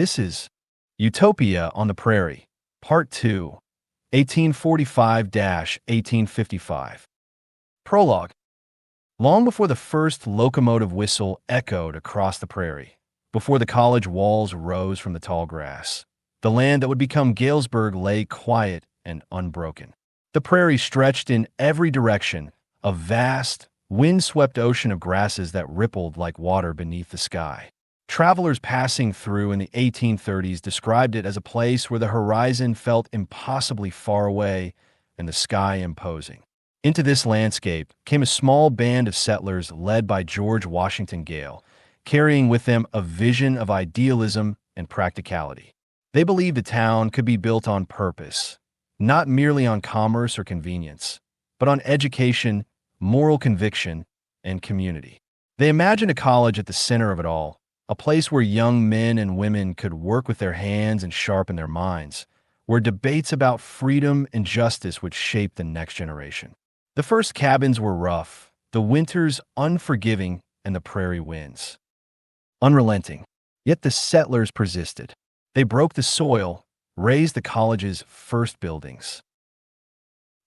This is Utopia on the Prairie, Part 2, 1845–1855. Prologue. Long before the first locomotive whistle echoed across the prairie, before the college walls rose from the tall grass, the land that would become Galesburg lay quiet and unbroken. The prairie stretched in every direction, a vast, wind-swept ocean of grasses that rippled like water beneath the sky. Travelers passing through in the 1830s described it as a place where the horizon felt impossibly far away and the sky imposing. Into this landscape came a small band of settlers led by George Washington Gale, carrying with them a vision of idealism and practicality. They believed a town could be built on purpose, not merely on commerce or convenience, but on education, moral conviction, and community. They imagined a college at the center of it all, a place where young men and women could work with their hands and sharpen their minds, where debates about freedom and justice would shape the next generation. The first cabins were rough, the winters unforgiving, and the prairie winds unrelenting. Yet the settlers persisted. They broke the soil, raised the college's first buildings,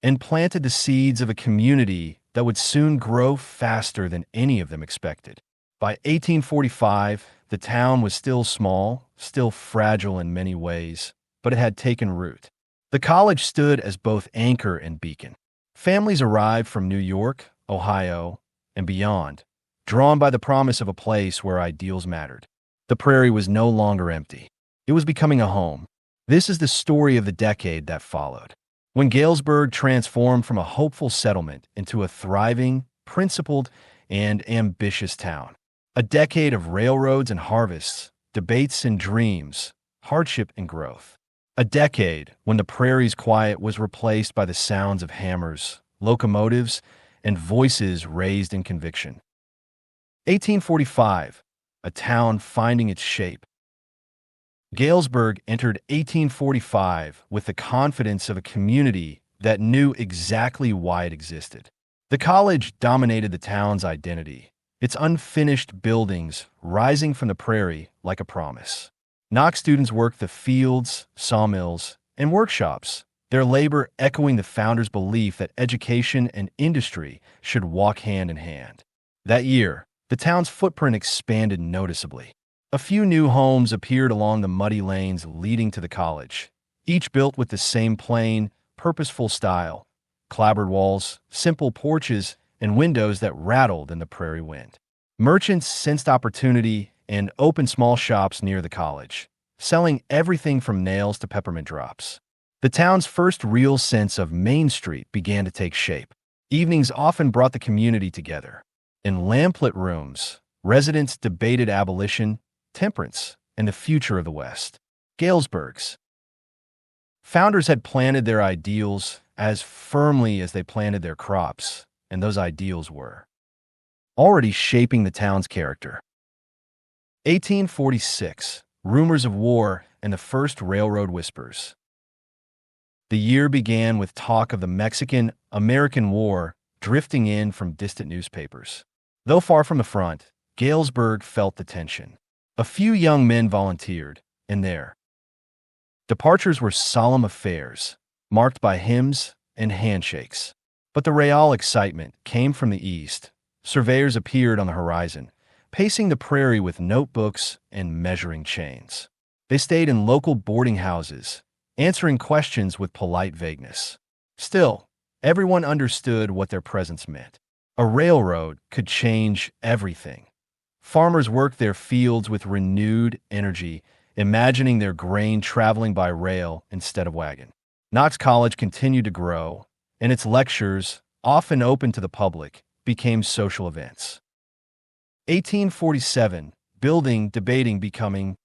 and planted the seeds of a community that would soon grow faster than any of them expected. By 1845, the town was still small, still fragile in many ways, but it had taken root. The college stood as both anchor and beacon. Families arrived from New York, Ohio, and beyond, drawn by the promise of a place where ideals mattered. The prairie was no longer empty. It was becoming a home. This is the story of the decade that followed, when Galesburg transformed from a hopeful settlement into a thriving, principled, and ambitious town. A decade of railroads and harvests, debates and dreams, hardship and growth. A decade when the prairie's quiet was replaced by the sounds of hammers, locomotives, and voices raised in conviction. 1845, a town finding its shape. Galesburg entered 1845 with the confidence of a community that knew exactly why it existed. The college dominated the town's identity, its unfinished buildings rising from the prairie like a promise. Knox students worked the fields, sawmills, and workshops, their labor echoing the founders' belief that education and industry should walk hand in hand. That year, the town's footprint expanded noticeably. A few new homes appeared along the muddy lanes leading to the college, each built with the same plain, purposeful style: clapboard walls, simple porches, and windows that rattled in the prairie wind. Merchants sensed opportunity and opened small shops near the college, selling everything from nails to peppermint drops. The town's first real sense of Main Street began to take shape. Evenings often brought the community together. In lamplit rooms, residents debated abolition, temperance, and the future of the West. Galesburg's founders had planted their ideals as firmly as they planted their crops, and those ideals were already shaping the town's character. 1846, rumors of war and the first railroad whispers. The year began with talk of the Mexican-American War drifting in from distant newspapers. Though far from the front, Galesburg felt the tension. A few young men volunteered, and their departures were solemn affairs, marked by hymns and handshakes. But the real excitement came from the east. Surveyors appeared on the horizon, pacing the prairie with notebooks and measuring chains. They stayed in local boarding houses, answering questions with polite vagueness. Still, everyone understood what their presence meant. A railroad could change everything. Farmers worked their fields with renewed energy, imagining their grain traveling by rail instead of wagon. Knox College continued to grow, and its lectures, often open to the public, became social events. 1847, building, debating, becoming.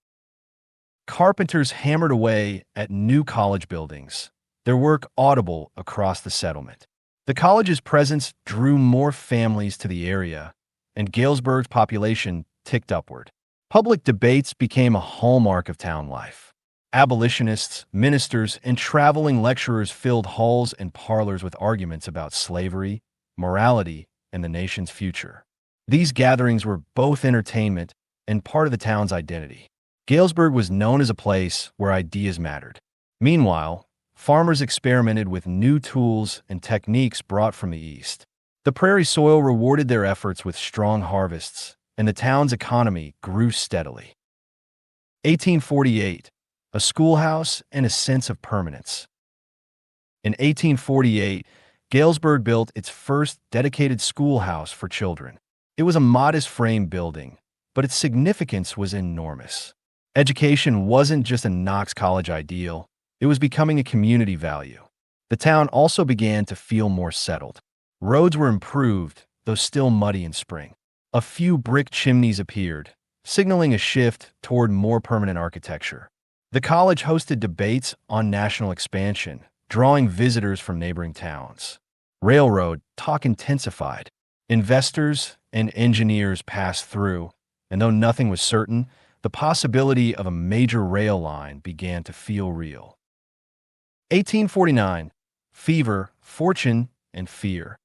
Carpenters hammered away at new college buildings, their work audible across the settlement. The college's presence drew more families to the area, and Galesburg's population ticked upward. Public debates became a hallmark of town life. Abolitionists, ministers, and traveling lecturers filled halls and parlors with arguments about slavery, morality, and the nation's future. These gatherings were both entertainment and part of the town's identity. Galesburg was known as a place where ideas mattered. Meanwhile, farmers experimented with new tools and techniques brought from the east. The prairie soil rewarded their efforts with strong harvests, and the town's economy grew steadily. 1848, a schoolhouse and a sense of permanence. In 1848, Galesburg built its first dedicated schoolhouse for children. It was a modest frame building, but its significance was enormous. Education wasn't just a Knox College ideal, it was becoming a community value. The town also began to feel more settled. Roads were improved, though still muddy in spring. A few brick chimneys appeared, signaling a shift toward more permanent architecture. The college hosted debates on national expansion, drawing visitors from neighboring towns. Railroad talk intensified. Investors and engineers passed through, and though nothing was certain, the possibility of a major rail line began to feel real. 1849. Fever, fortune, and fear.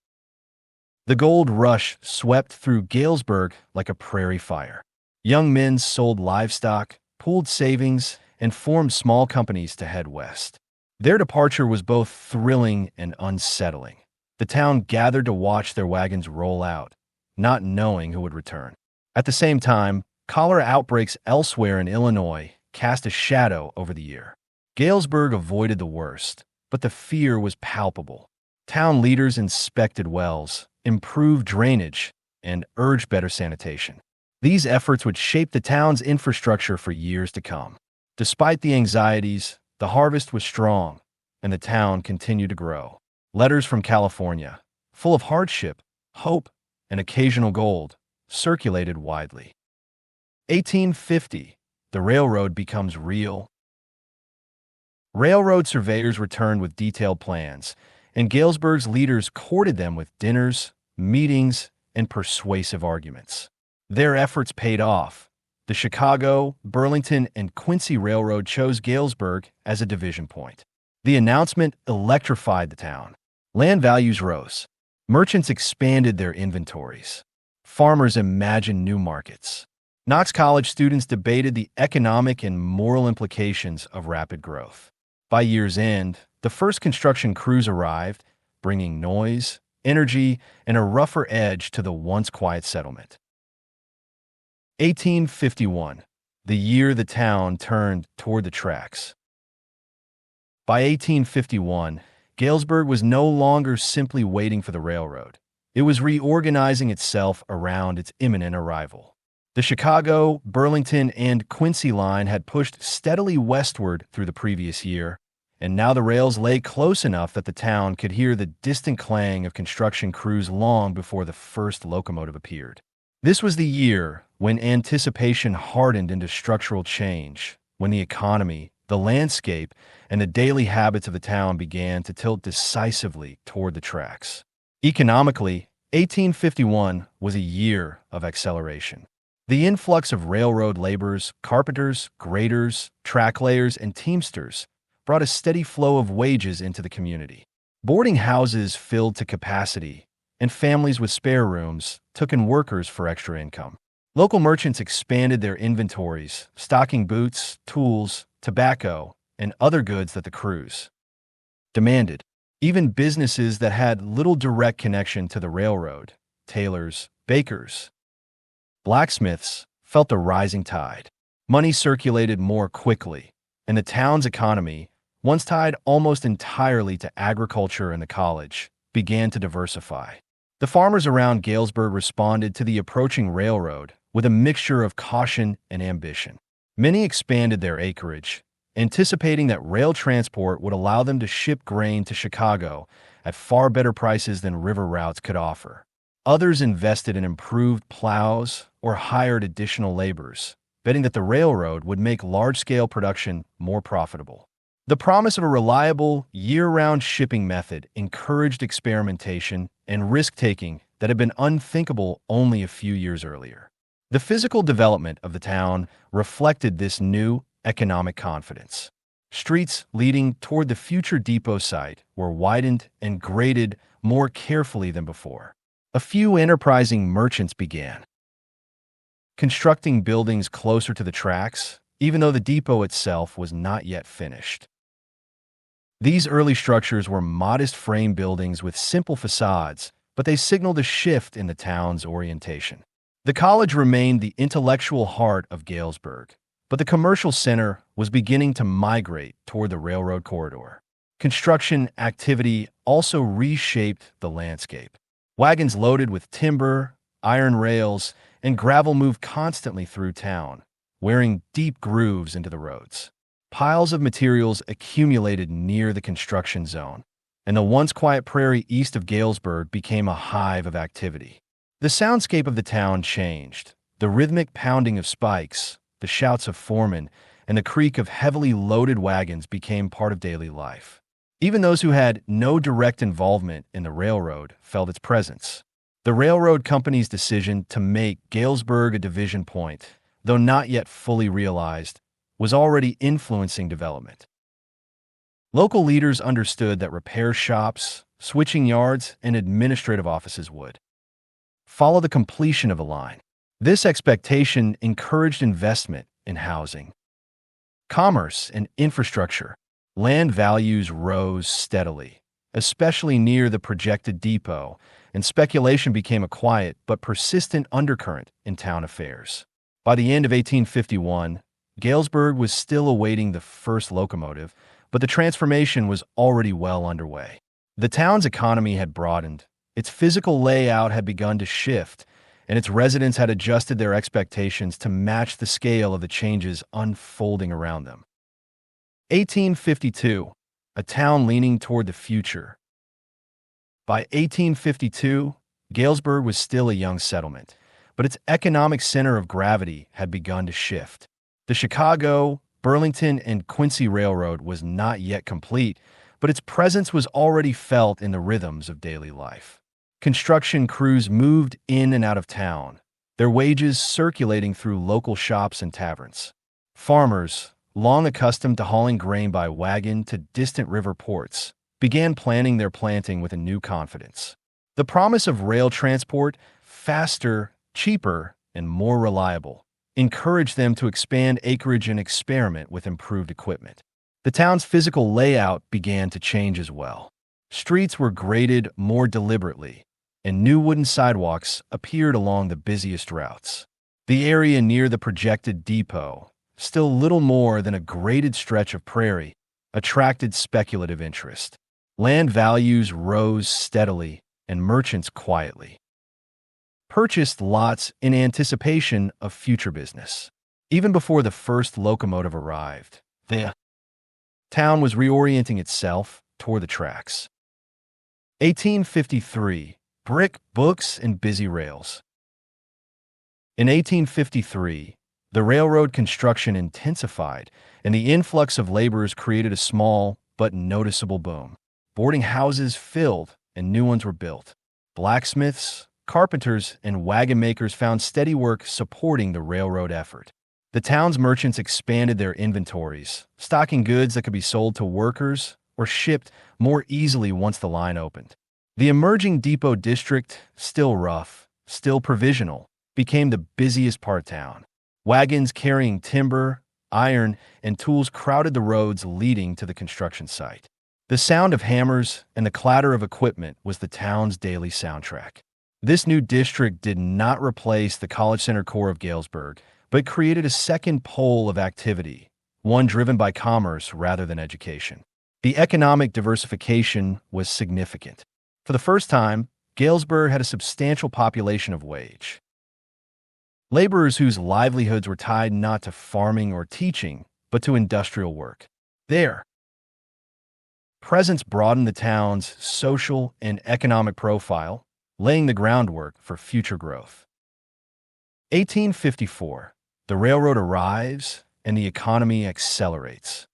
The gold rush swept through Galesburg like a prairie fire. Young men sold livestock, pooled savings, and formed small companies to head west. Their departure was both thrilling and unsettling. The town gathered to watch their wagons roll out, not knowing who would return. At the same time, cholera outbreaks elsewhere in Illinois cast a shadow over the year. Galesburg avoided the worst, but the fear was palpable. Town leaders inspected wells, improved drainage, and urged better sanitation. These efforts would shape the town's infrastructure for years to come. Despite the anxieties, the harvest was strong, and the town continued to grow. Letters from California, full of hardship, hope, and occasional gold, circulated widely. 1850, the railroad becomes real. Railroad surveyors returned with detailed plans, and Galesburg's leaders courted them with dinners, meetings, and persuasive arguments. Their efforts paid off. The Chicago, Burlington, and Quincy Railroad chose Galesburg as a division point. The announcement electrified the town. Land values rose. Merchants expanded their inventories. Farmers imagined new markets. Knox College students debated the economic and moral implications of rapid growth. By year's end, the first construction crews arrived, bringing noise, energy, and a rougher edge to the once quiet settlement. 1851, the year the town turned toward the tracks. By 1851, Galesburg was no longer simply waiting for the railroad. It was reorganizing itself around its imminent arrival. The Chicago, Burlington, and Quincy line had pushed steadily westward through the previous year, and now the rails lay close enough that the town could hear the distant clang of construction crews long before the first locomotive appeared. This was the year when anticipation hardened into structural change, when the economy, the landscape, and the daily habits of the town began to tilt decisively toward the tracks. Economically, 1851 was a year of acceleration. The influx of railroad laborers, carpenters, graders, track layers, and teamsters brought a steady flow of wages into the community. Boarding houses filled to capacity, and families with spare rooms took in workers for extra income. Local merchants expanded their inventories, stocking boots, tools, tobacco, and other goods that the crews demanded. Even businesses that had little direct connection to the railroad, tailors, bakers, blacksmiths, felt the rising tide. Money circulated more quickly, and the town's economy, once tied almost entirely to agriculture and the college, began to diversify. The farmers around Galesburg responded to the approaching railroad with a mixture of caution and ambition. Many expanded their acreage, anticipating that rail transport would allow them to ship grain to Chicago at far better prices than river routes could offer. Others invested in improved plows or hired additional laborers, betting that the railroad would make large-scale production more profitable. The promise of a reliable, year-round shipping method encouraged experimentation and risk-taking that had been unthinkable only a few years earlier. The physical development of the town reflected this new economic confidence. Streets leading toward the future depot site were widened and graded more carefully than before. A few enterprising merchants began constructing buildings closer to the tracks, even though the depot itself was not yet finished. These early structures were modest frame buildings with simple facades, but they signaled a shift in the town's orientation. The college remained the intellectual heart of Galesburg, but the commercial center was beginning to migrate toward the railroad corridor. Construction activity also reshaped the landscape. Wagons loaded with timber, iron rails, and gravel moved constantly through town, wearing deep grooves into the roads. Piles of materials accumulated near the construction zone, and the once quiet prairie east of Galesburg became a hive of activity. The soundscape of the town changed. The rhythmic pounding of spikes, the shouts of foremen, and the creak of heavily loaded wagons became part of daily life. Even those who had no direct involvement in the railroad felt its presence. The railroad company's decision to make Galesburg a division point, though not yet fully realized, was already influencing development. Local leaders understood that repair shops, switching yards, and administrative offices would follow the completion of the line. This expectation encouraged investment in housing, commerce, and infrastructure. Land values rose steadily, especially near the projected depot, and speculation became a quiet but persistent undercurrent in town affairs. By the end of 1851, Galesburg was still awaiting the first locomotive, but the transformation was already well underway. The town's economy had broadened, its physical layout had begun to shift, and its residents had adjusted their expectations to match the scale of the changes unfolding around them. 1852, a town leaning toward the future. By 1852, Galesburg was still a young settlement, but its economic center of gravity had begun to shift. The Chicago, Burlington, and Quincy Railroad was not yet complete, but its presence was already felt in the rhythms of daily life. Construction crews moved in and out of town, their wages circulating through local shops and taverns. Farmers, long accustomed to hauling grain by wagon to distant river ports, began planning their planting with a new confidence. The promise of rail transport, faster, cheaper, and more reliable, encouraged them to expand acreage and experiment with improved equipment. The town's physical layout began to change as well. Streets were graded more deliberately, and new wooden sidewalks appeared along the busiest routes. The area near the projected depot, still little more than a graded stretch of prairie, attracted speculative interest. Land values rose steadily, and merchants quietly purchased lots in anticipation of future business. Even before the first locomotive arrived, the town was reorienting itself toward the tracks. 1853, brick, books, and busy rails. In 1853, the railroad construction intensified, and the influx of laborers created a small but noticeable boom. Boarding houses filled, and new ones were built. Blacksmiths, carpenters, and wagon makers found steady work supporting the railroad effort. The town's merchants expanded their inventories, stocking goods that could be sold to workers or shipped more easily once the line opened. The emerging depot district, still rough, still provisional, became the busiest part of town. Wagons carrying timber, iron, and tools crowded the roads leading to the construction site. The sound of hammers and the clatter of equipment was the town's daily soundtrack. This new district did not replace the college center core of Galesburg, but created a second pole of activity, one driven by commerce rather than education. The economic diversification was significant. For the first time, Galesburg had a substantial population of wage laborers whose livelihoods were tied not to farming or teaching, but to industrial work. Their presence broadened the town's social and economic profile, laying the groundwork for future growth. 1854, the railroad arrives and the economy accelerates.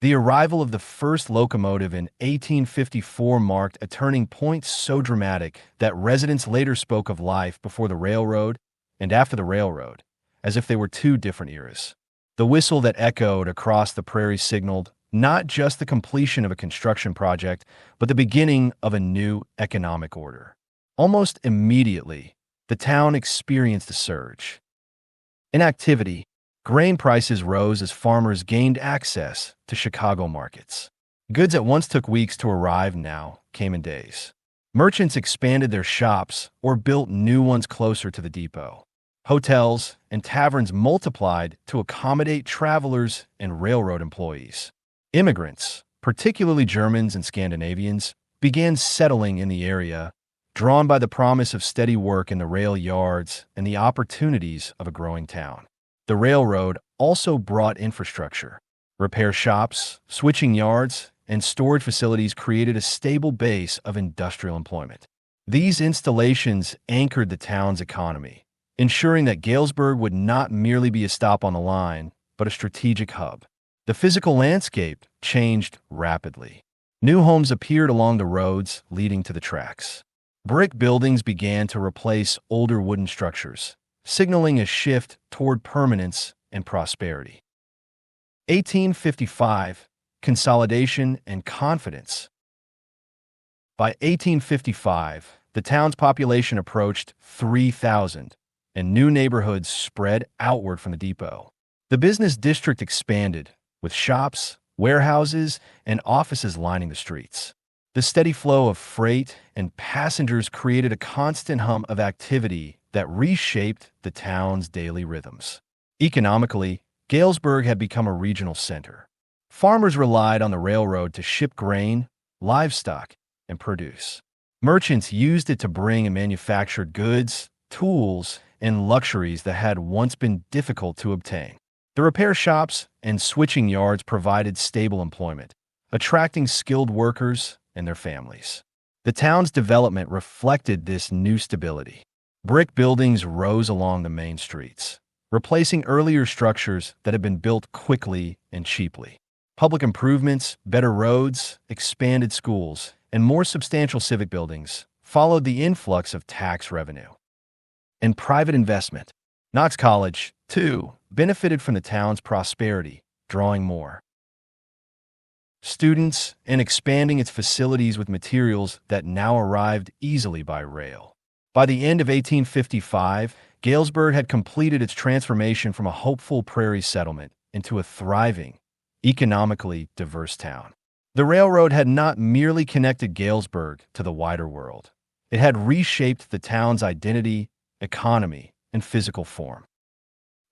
The arrival of the first locomotive in 1854 marked a turning point so dramatic that residents later spoke of life before the railroad and after the railroad, as if they were two different eras. The whistle that echoed across the prairie signaled not just the completion of a construction project, but the beginning of a new economic order. Almost immediately, the town experienced a surge. Inactivity. Grain prices rose as farmers gained access to Chicago markets. Goods that once took weeks to arrive now came in days. Merchants expanded their shops or built new ones closer to the depot. Hotels and taverns multiplied to accommodate travelers and railroad employees. Immigrants, particularly Germans and Scandinavians, began settling in the area, drawn by the promise of steady work in the rail yards and the opportunities of a growing town. The railroad also brought infrastructure. Repair shops, switching yards, and storage facilities created a stable base of industrial employment. These installations anchored the town's economy, ensuring that Galesburg would not merely be a stop on the line, but a strategic hub. The physical landscape changed rapidly. New homes appeared along the roads leading to the tracks. Brick buildings began to replace older wooden structures, signaling a shift toward permanence and prosperity. 1855. Consolidation and confidence. By 1855, the town's population approached 3,000, and new neighborhoods spread outward from the depot. The business district expanded, with shops, warehouses, and offices lining the streets. The steady flow of freight and passengers created a constant hum of activity that reshaped the town's daily rhythms. Economically, Galesburg had become a regional center. Farmers relied on the railroad to ship grain, livestock, and produce. Merchants used it to bring and manufacture goods, tools, and luxuries that had once been difficult to obtain. The repair shops and switching yards provided stable employment, attracting skilled workers and their families. The town's development reflected this new stability. Brick buildings rose along the main streets, replacing earlier structures that had been built quickly and cheaply. Public improvements, better roads, expanded schools, and more substantial civic buildings followed the influx of tax revenue. And private investment. Knox College, too, benefited from the town's prosperity, drawing more students and expanding its facilities with materials that now arrived easily by rail. By the end of 1855, Galesburg had completed its transformation from a hopeful prairie settlement into a thriving, economically diverse town. The railroad had not merely connected Galesburg to the wider world. It had reshaped the town's identity, economy, and physical form.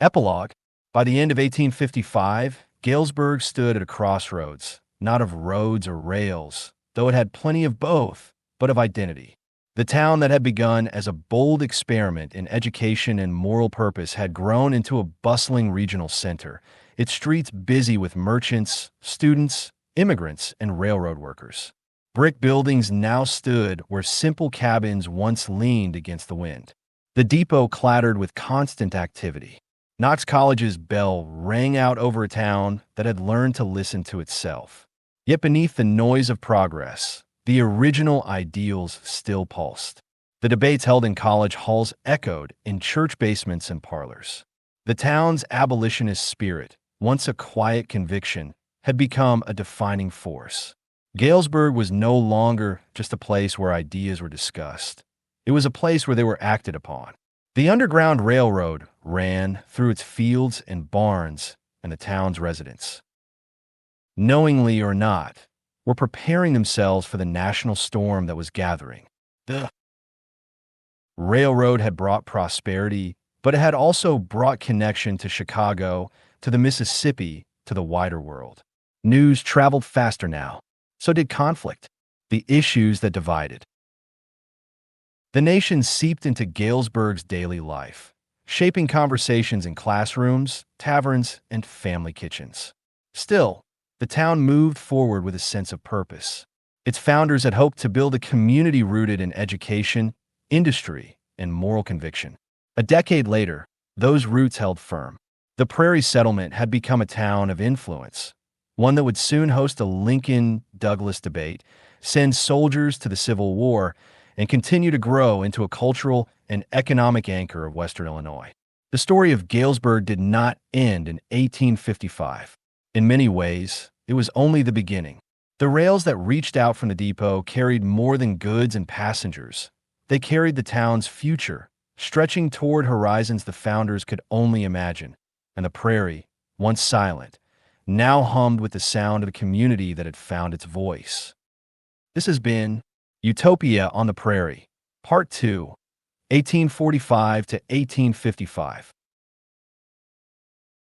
Epilogue. By the end of 1855, Galesburg stood at a crossroads, not of roads or rails, though it had plenty of both, but of identity. The town that had begun as a bold experiment in education and moral purpose had grown into a bustling regional center, its streets busy with merchants, students, immigrants, and railroad workers. Brick buildings now stood where simple cabins once leaned against the wind. The depot clattered with constant activity. Knox College's bell rang out over a town that had learned to listen to itself. Yet beneath the noise of progress, the original ideals still pulsed. The debates held in college halls echoed in church basements and parlors. The town's abolitionist spirit, once a quiet conviction, had become a defining force. Galesburg was no longer just a place where ideas were discussed. It was a place where they were acted upon. The Underground Railroad ran through its fields and barns, and the town's residents, knowingly or not, were preparing themselves for the national storm that was gathering. The railroad had brought prosperity, but it had also brought connection to Chicago, to the Mississippi, to the wider world. News traveled faster now. So did conflict, the issues that divided. The nation seeped into Galesburg's daily life, shaping conversations in classrooms, taverns, and family kitchens. Still, the town moved forward with a sense of purpose. Its founders had hoped to build a community rooted in education, industry, and moral conviction. A decade later, those roots held firm. The Prairie settlement had become a town of influence, one that would soon host a Lincoln-Douglas debate, send soldiers to the Civil War, and continue to grow into a cultural and economic anchor of Western Illinois. The story of Galesburg did not end in 1855. In many ways, it was only the beginning. The rails that reached out from the depot carried more than goods and passengers. They carried the town's future, stretching toward horizons the founders could only imagine, and the prairie, once silent, now hummed with the sound of a community that had found its voice. This has been Utopia on the Prairie, Part 2, 1845 to 1855.